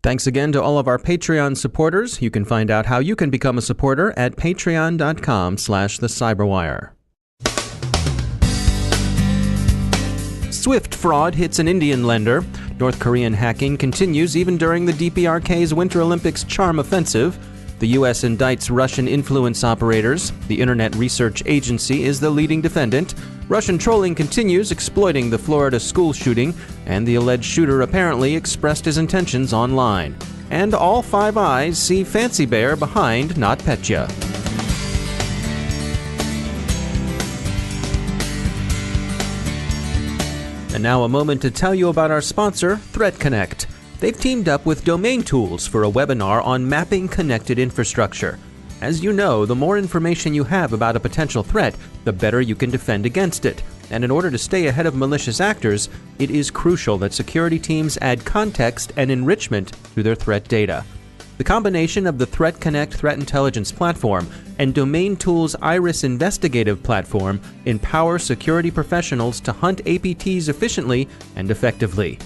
Thanks again to all of our Patreon supporters. You can find out how you can become a supporter at patreon.com/thecyberwire. Swift fraud hits an Indian lender. North Korean hacking continues even during the DPRK's Winter Olympics charm offensive. The U.S. indicts Russian influence operators. The Internet Research Agency is the leading defendant. Russian trolling continues, exploiting the Florida school shooting, and the alleged shooter apparently expressed his intentions online. And all five eyes see Fancy Bear behind NotPetya. And now a moment to tell you about our sponsor, ThreatConnect. They've teamed up with Domain Tools for a webinar on mapping connected infrastructure. As you know, the more information you have about a potential threat, the better you can defend against it. And in order to stay ahead of malicious actors, it is crucial that security teams add context and enrichment to their threat data. The combination of the ThreatConnect threat intelligence platform and Domain Tools' Iris investigative platform empower security professionals to hunt APTs efficiently and effectively.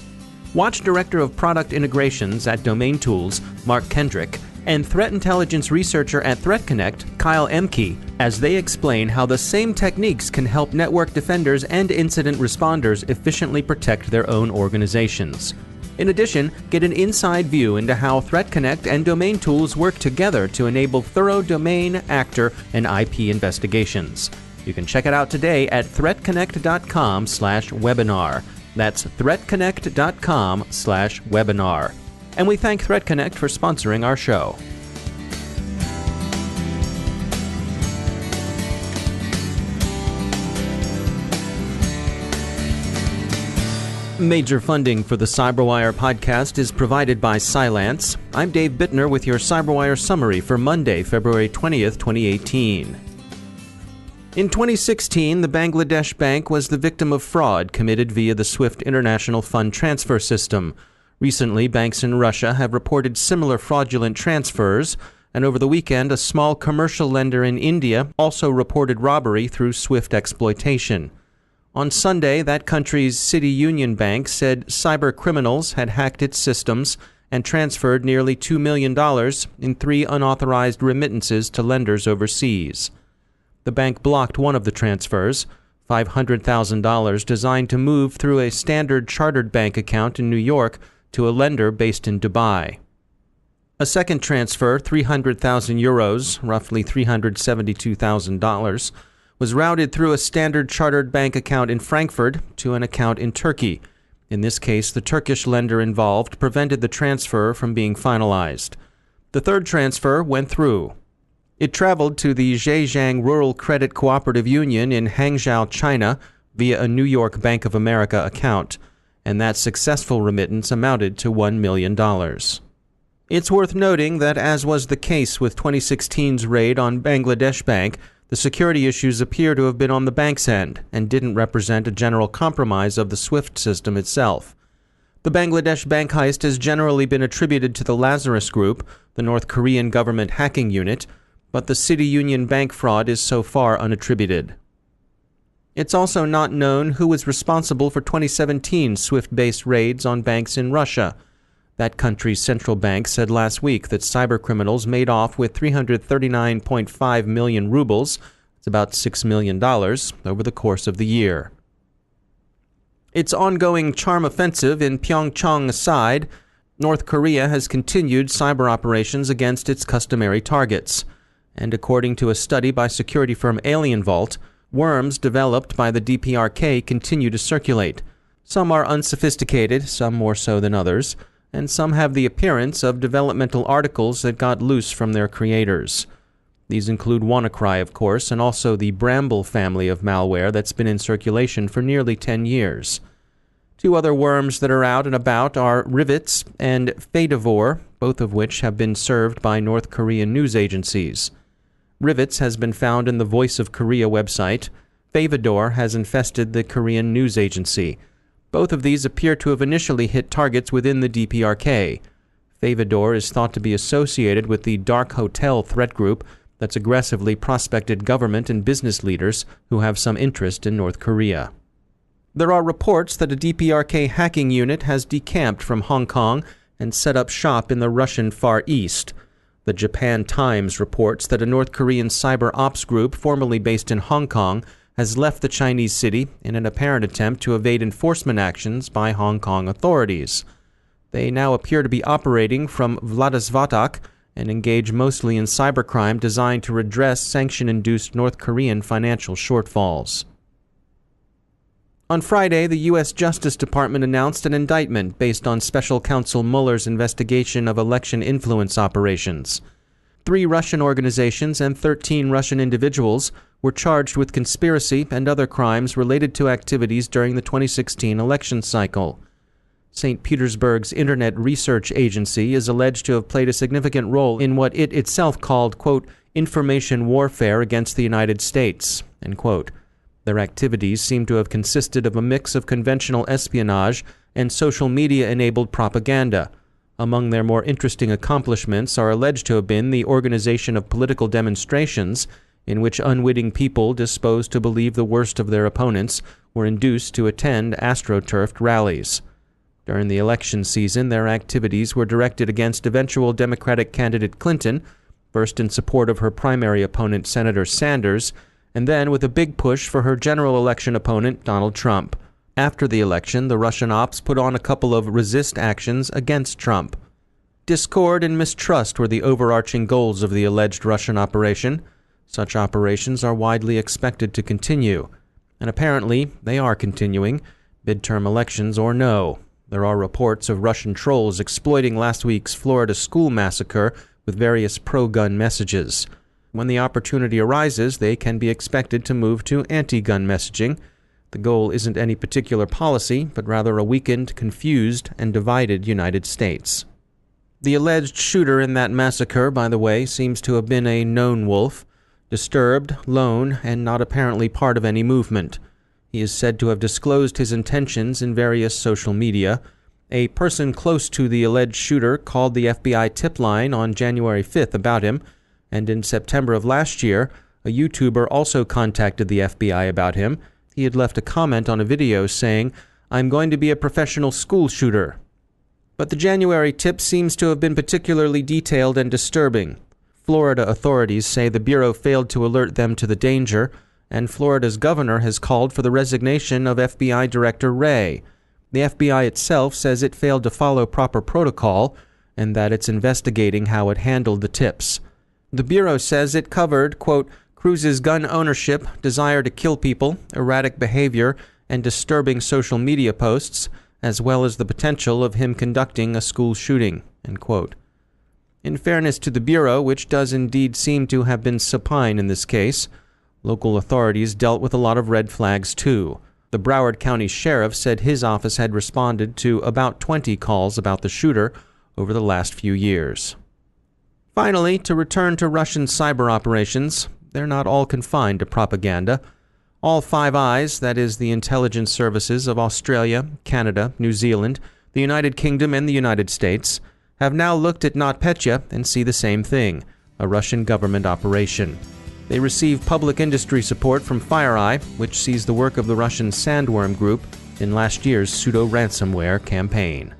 Watch Director of Product Integrations at Domain Tools, Mark Kendrick, and Threat Intelligence Researcher at ThreatConnect, Kyle Emke, as they explain how the same techniques can help network defenders and incident responders efficiently protect their own organizations. In addition, get an inside view into how ThreatConnect and Domain Tools work together to enable thorough domain, actor, and IP investigations. You can check it out today at threatconnect.com/webinar. That's threatconnect.com/webinar. And we thank ThreatConnect for sponsoring our show. Major funding for the CyberWire podcast is provided by Cylance. I'm Dave Bittner with your CyberWire summary for Monday, February 20th, 2018. In 2016, the Bangladesh bank was the victim of fraud committed via the SWIFT International Fund Transfer System. Recently, banks in Russia have reported similar fraudulent transfers, and over the weekend, a small commercial lender in India also reported robbery through SWIFT exploitation. On Sunday, that country's City Union Bank said cyber criminals had hacked its systems and transferred nearly $2 million in 3 unauthorized remittances to lenders overseas. The bank blocked one of the transfers, $500,000 designed to move through a standard chartered bank account in New York to a lender based in Dubai. A second transfer, 300,000 euros, roughly $372,000, was routed through a standard chartered bank account in Frankfurt to an account in Turkey. In this case, the Turkish lender involved prevented the transfer from being finalized. The third transfer went through. It traveled to the Zhejiang Rural Credit Cooperative Union in Hangzhou, China, via a New York Bank of America account, and that successful remittance amounted to $1 million. It's worth noting that, as was the case with 2016's raid on Bangladesh Bank, the security issues appear to have been on the bank's end and didn't represent a general compromise of the SWIFT system itself. The Bangladesh bank heist has generally been attributed to the Lazarus Group, the North Korean government hacking unit, but the City Union Bank fraud is so far unattributed. It's also not known who was responsible for 2017 SWIFT-based raids on banks in Russia. That country's central bank said last week that cybercriminals made off with 339.5 million rubles, it's about $6 million, over the course of the year. Its ongoing charm offensive in Pyeongchang aside, North Korea has continued cyber operations against its customary targets. And according to a study by security firm Alien Vault, worms developed by the DPRK continue to circulate. Some are unsophisticated, some more so than others, and some have the appearance of developmental articles that got loose from their creators. These include WannaCry, of course, and also the Bramble family of malware that's been in circulation for nearly 10 years. 2 other worms that are out and about are Rivets and Fadivore, both of which have been served by North Korean news agencies. Rivets has been found in the Voice of Korea website. Fadivore has infested the Korean news agency. Both of these appear to have initially hit targets within the DPRK. Fadivore is thought to be associated with the Dark Hotel threat group that's aggressively prospected government and business leaders who have some interest in North Korea. There are reports that a DPRK hacking unit has decamped from Hong Kong and set up shop in the Russian Far East. The Japan Times reports that a North Korean cyber ops group formerly based in Hong Kong has left the Chinese city in an apparent attempt to evade enforcement actions by Hong Kong authorities. They now appear to be operating from Vladivostok and engage mostly in cybercrime designed to redress sanction-induced North Korean financial shortfalls. On Friday, the U.S. Justice Department announced an indictment based on Special Counsel Mueller's investigation of election influence operations. 3 Russian organizations and 13 Russian individuals were charged with conspiracy and other crimes related to activities during the 2016 election cycle. St. Petersburg's Internet Research Agency is alleged to have played a significant role in what it itself called, quote, information warfare against the United States, end quote. Their activities seem to have consisted of a mix of conventional espionage and social media-enabled propaganda. Among their more interesting accomplishments are alleged to have been the organization of political demonstrations in which unwitting people disposed to believe the worst of their opponents were induced to attend astroturfed rallies. During the election season, their activities were directed against eventual Democratic candidate Clinton, first in support of her primary opponent Senator Sanders, and then with a big push for her general election opponent Donald Trump. After the election, the Russian ops put on a couple of resist actions against Trump. Discord and mistrust were the overarching goals of the alleged Russian operation. Such operations are widely expected to continue, and apparently they are continuing, midterm elections or no. There are reports of Russian trolls exploiting last week's Florida school massacre with various pro-gun messages. When the opportunity arises, they can be expected to move to anti-gun messaging. The goal isn't any particular policy, but rather a weakened, confused, and divided United States. The alleged shooter in that massacre, by the way, seems to have been a known wolf, disturbed, lone, and not apparently part of any movement. He is said to have disclosed his intentions in various social media. A person close to the alleged shooter called the FBI tip line on January 5th about him, and in September of last year, a YouTuber also contacted the FBI about him. He had left a comment on a video saying, "I'm going to be a professional school shooter." But the January tip seems to have been particularly detailed and disturbing. Florida authorities say the Bureau failed to alert them to the danger, and Florida's governor has called for the resignation of FBI Director Wray. The FBI itself says it failed to follow proper protocol, and that it's investigating how it handled the tips. The Bureau says it covered, quote, Cruz's gun ownership, desire to kill people, erratic behavior, and disturbing social media posts, as well as the potential of him conducting a school shooting, end quote. In fairness to the Bureau, which does indeed seem to have been supine in this case, local authorities dealt with a lot of red flags too. The Broward County Sheriff said his office had responded to about 20 calls about the shooter over the last few years. Finally, to return to Russian cyber operations, they're not all confined to propaganda. All Five Eyes, that is the intelligence services of Australia, Canada, New Zealand, the United Kingdom, and the United States, have now looked at NotPetya and see the same thing, a Russian government operation. They receive public industry support from FireEye, which sees the work of the Russian Sandworm Group in last year's pseudo-ransomware campaign.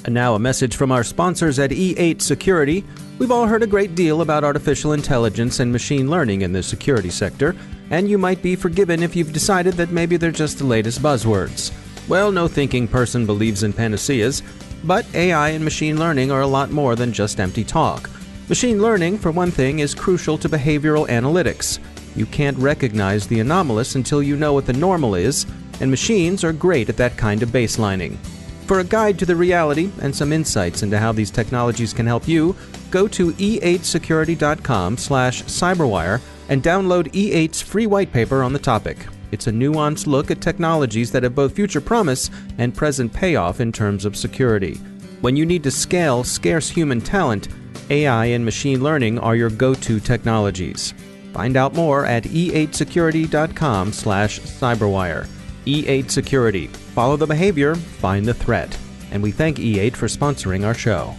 And now a message from our sponsors at E8 Security. We've all heard a great deal about artificial intelligence and machine learning in the security sector, and you might be forgiven if you've decided that maybe they're just the latest buzzwords. Well, no thinking person believes in panaceas, but AI and machine learning are a lot more than just empty talk. Machine learning, for one thing, is crucial to behavioral analytics. You can't recognize the anomalous until you know what the normal is, and machines are great at that kind of baselining. For a guide to the reality and some insights into how these technologies can help you, go to e8security.com/cyberwire and download E8's free white paper on the topic. It's a nuanced look at technologies that have both future promise and present payoff in terms of security. When you need to scale scarce human talent, AI and machine learning are your go-to technologies. Find out more at e8security.com/cyberwire. E8 Security. Follow the behavior, find the threat. And we thank E8 for sponsoring our show.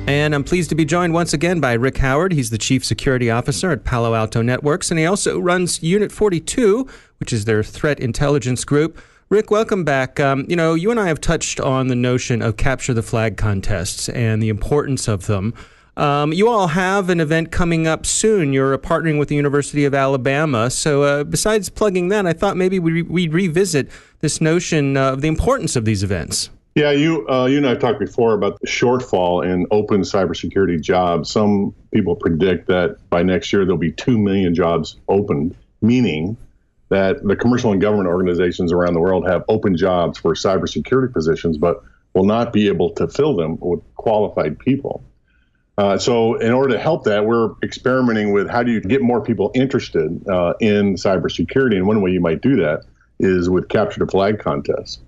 And I'm pleased to be joined once again by Rick Howard. He's the Chief Security Officer at Palo Alto Networks, and he also runs Unit 42, which is their threat intelligence group. Rick, welcome back. You and I have touched on the notion of capture the flag contests and the importance of them. You all have an event coming up soon. You're partnering with the University of Alabama. So besides plugging that, I thought maybe we'd revisit this notion of the importance of these events. Yeah, you and I talked before about the shortfall in open cybersecurity jobs. Some people predict that by next year there'll be 2 million jobs opened, meaning that the commercial and government organizations around the world have open jobs for cybersecurity positions, but will not be able to fill them with qualified people. So in order to help that, we're experimenting with how do you get more people interested in cybersecurity. And one way you might do that is with capture the flag contests.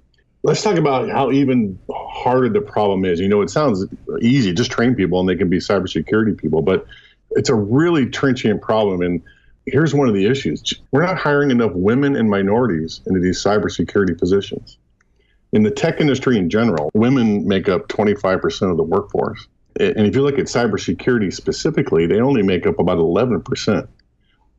Let's talk about how even harder the problem is. You know, it sounds easy, just train people and they can be cybersecurity people, but it's a really trenchant problem. And here's one of the issues. We're not hiring enough women and minorities into these cybersecurity positions. In the tech industry in general, women make up 25% of the workforce. And if you look at cybersecurity specifically, they only make up about 11%.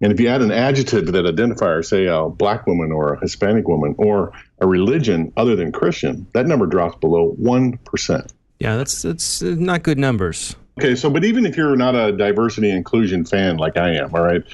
And if you add an adjective to that identifier, say a black woman or a Hispanic woman or a religion other than Christian, that number drops below 1%. Yeah, that's not good numbers. Okay, but even if you're not a diversity and inclusion fan like I am, all right,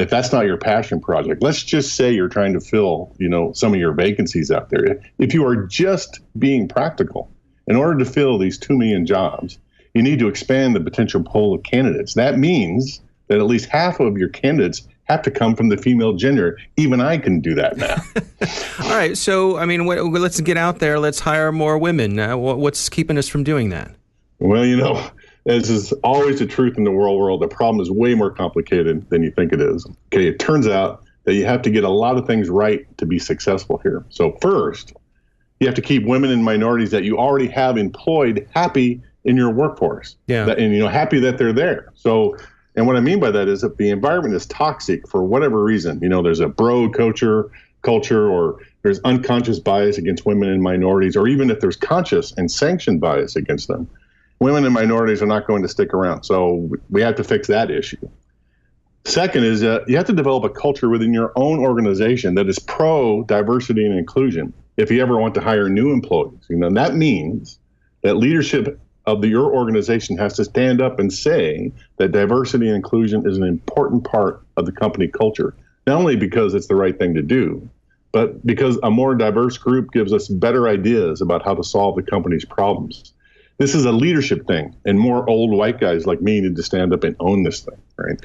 if that's not your passion project, let's just say you're trying to fill, some of your vacancies out there. If you are just being practical, in order to fill these 2 million jobs, you need to expand the potential pool of candidates. That means that at least half of your candidates have to come from the female gender. Even I can do that now. All right. So, let's get out there. Let's hire more women. What's keeping us from doing that? Well, as is always the truth in the world, the problem is way more complicated than you think it is. Okay. It turns out that you have to get a lot of things right to be successful here. So first, you have to keep women and minorities that you already have employed happy in your workforce. Yeah. Happy that they're there. So, and what I mean by that is if the environment is toxic for whatever reason, there's a bro culture, or there's unconscious bias against women and minorities, or even if there's conscious and sanctioned bias against them, women and minorities are not going to stick around. So we have to fix that issue. Second is you have to develop a culture within your own organization that is pro diversity and inclusion. If you ever want to hire new employees, that means that leadership of your organization has to stand up and say that diversity and inclusion is an important part of the company culture, not only because it's the right thing to do, but because a more diverse group gives us better ideas about how to solve the company's problems. This is a leadership thing, and more old white guys like me need to stand up and own this thing, right?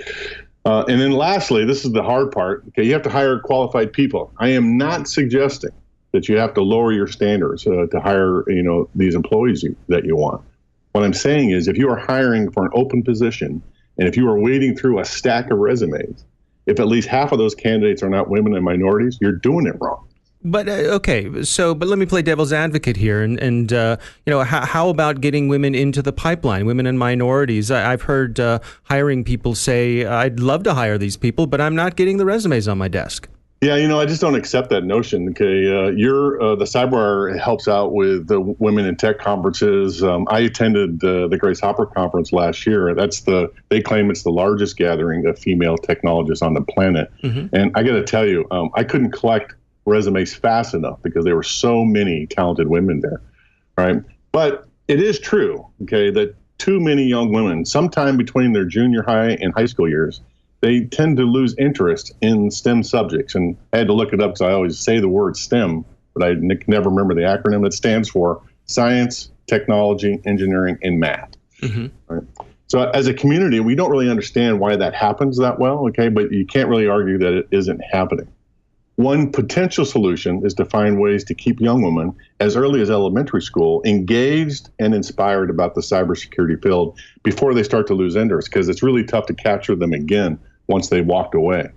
And then lastly, this is the hard part. Okay, you have to hire qualified people. I am not suggesting that you have to lower your standards to hire, these employees that you want. What I'm saying is if you are hiring for an open position and if you are wading through a stack of resumes, if at least half of those candidates are not women and minorities, you're doing it wrong. But but let me play devil's advocate here, and how about getting women into the pipeline, women and minorities? I've heard hiring people say, I'd love to hire these people, but I'm not getting the resumes on my desk. Yeah, I just don't accept that notion. Okay, the CyberWire helps out with the Women in Tech conferences. I attended the Grace Hopper conference last year. They claim it's the largest gathering of female technologists on the planet. Mm-hmm. And I got to tell you, I couldn't collect resumes fast enough because there were so many talented women there, right? But it is true, okay, that too many young women, sometime between their junior high and high school years, they tend to lose interest in STEM subjects. And I had to look it up because I always say the word STEM, but I never remember the acronym. It stands for Science, Technology, Engineering, and Math. Mm-hmm. Right? So as a community, we don't really understand why that happens that well, okay? But you can't really argue that it isn't happening. One potential solution is to find ways to keep young women as early as elementary school engaged and inspired about the cybersecurity field before they start to lose interest, because it's really tough to capture them again once they walked away.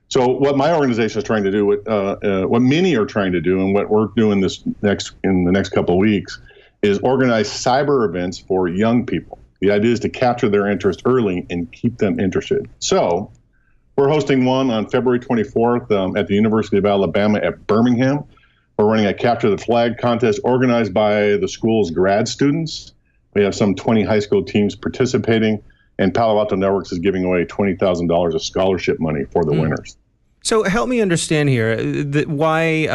So what my organization is trying to do, what many are trying to do, and what we're doing in the next couple of weeks, is organize cyber events for young people. The idea is to capture their interest early and keep them interested. So we're hosting one on February 24th at the University of Alabama at Birmingham. We're running a Capture the Flag contest organized by the school's grad students. We have some 20 high school teams participating, and Palo Alto Networks is giving away $20,000 of scholarship money for the winners. So help me understand here why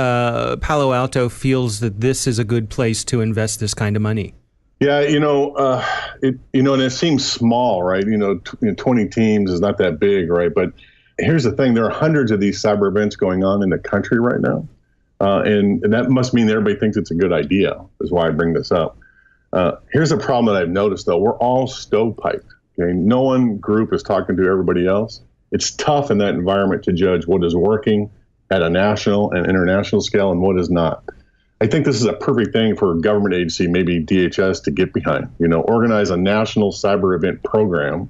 Palo Alto feels that this is a good place to invest this kind of money. Yeah, and it seems small, right? 20 teams is not that big, right? But here's the thing: there are hundreds of these cyber events going on in the country right now, and that must mean everybody thinks it's a good idea. Is why I bring this up. Here's a problem that I've noticed, though: we're all stovepiped. Okay, no one group is talking to everybody else. It's tough in that environment to judge what is working at a national and international scale and what is not. I think this is a perfect thing for a government agency, maybe DHS, to get behind. Organize a national cyber event program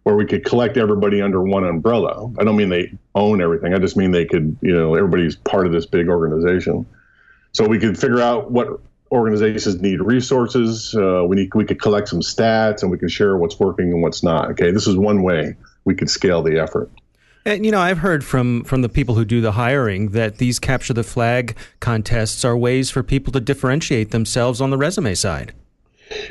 where we could collect everybody under one umbrella. I don't mean they own everything. I just mean they could, everybody's part of this big organization. So we could figure out what organizations need resources. We could collect some stats, and we can share what's working and what's not. Okay, this is one way we could scale the effort. And, I've heard from the people who do the hiring that these capture the flag contests are ways for people to differentiate themselves on the resume side.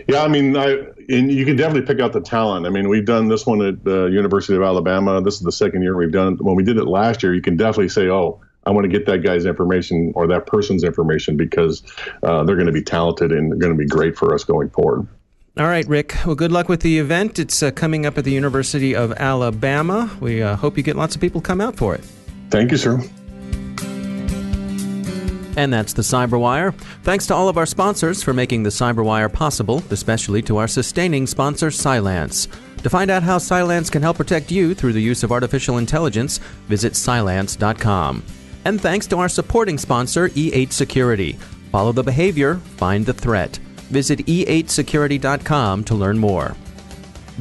Yeah, and you can definitely pick out the talent. We've done this one at the University of Alabama. This is the second year we've done it. When we did it last year, you can definitely say, oh, I want to get that guy's information or that person's information because they're going to be talented and they're going to be great for us going forward. All right, Rick. Well, good luck with the event. It's coming up at the University of Alabama. We hope you get lots of people come out for it. Thank you, sir. And that's the CyberWire. Thanks to all of our sponsors for making the CyberWire possible, especially to our sustaining sponsor, Cylance. To find out how Cylance can help protect you through the use of artificial intelligence, visit Cylance.com. And thanks to our supporting sponsor, E8 Security. Follow the behavior, find the threat. Visit e8security.com to learn more.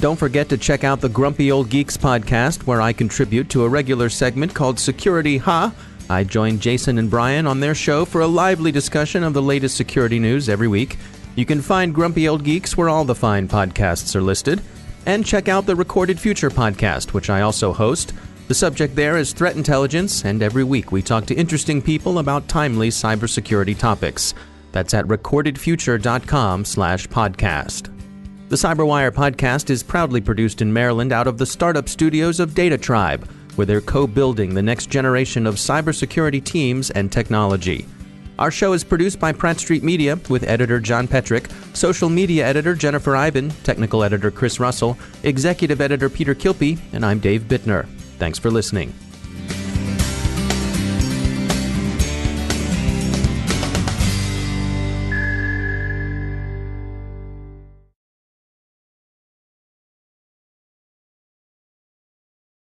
Don't forget to check out the Grumpy Old Geeks podcast, where I contribute to a regular segment called Security Ha. I join Jason and Brian on their show for a lively discussion of the latest security news every week. You can find Grumpy Old Geeks where all the fine podcasts are listed. And check out the Recorded Future podcast, which I also host. The subject there is threat intelligence, and every week we talk to interesting people about timely cybersecurity topics. That's at recordedfuture.com/podcast. The CyberWire podcast is proudly produced in Maryland out of the startup studios of Data Tribe, where they're co-building the next generation of cybersecurity teams and technology. Our show is produced by Pratt Street Media with editor John Petrick, social media editor Jennifer Iben, technical editor Chris Russell, executive editor Peter Kilpie, and I'm Dave Bittner. Thanks for listening.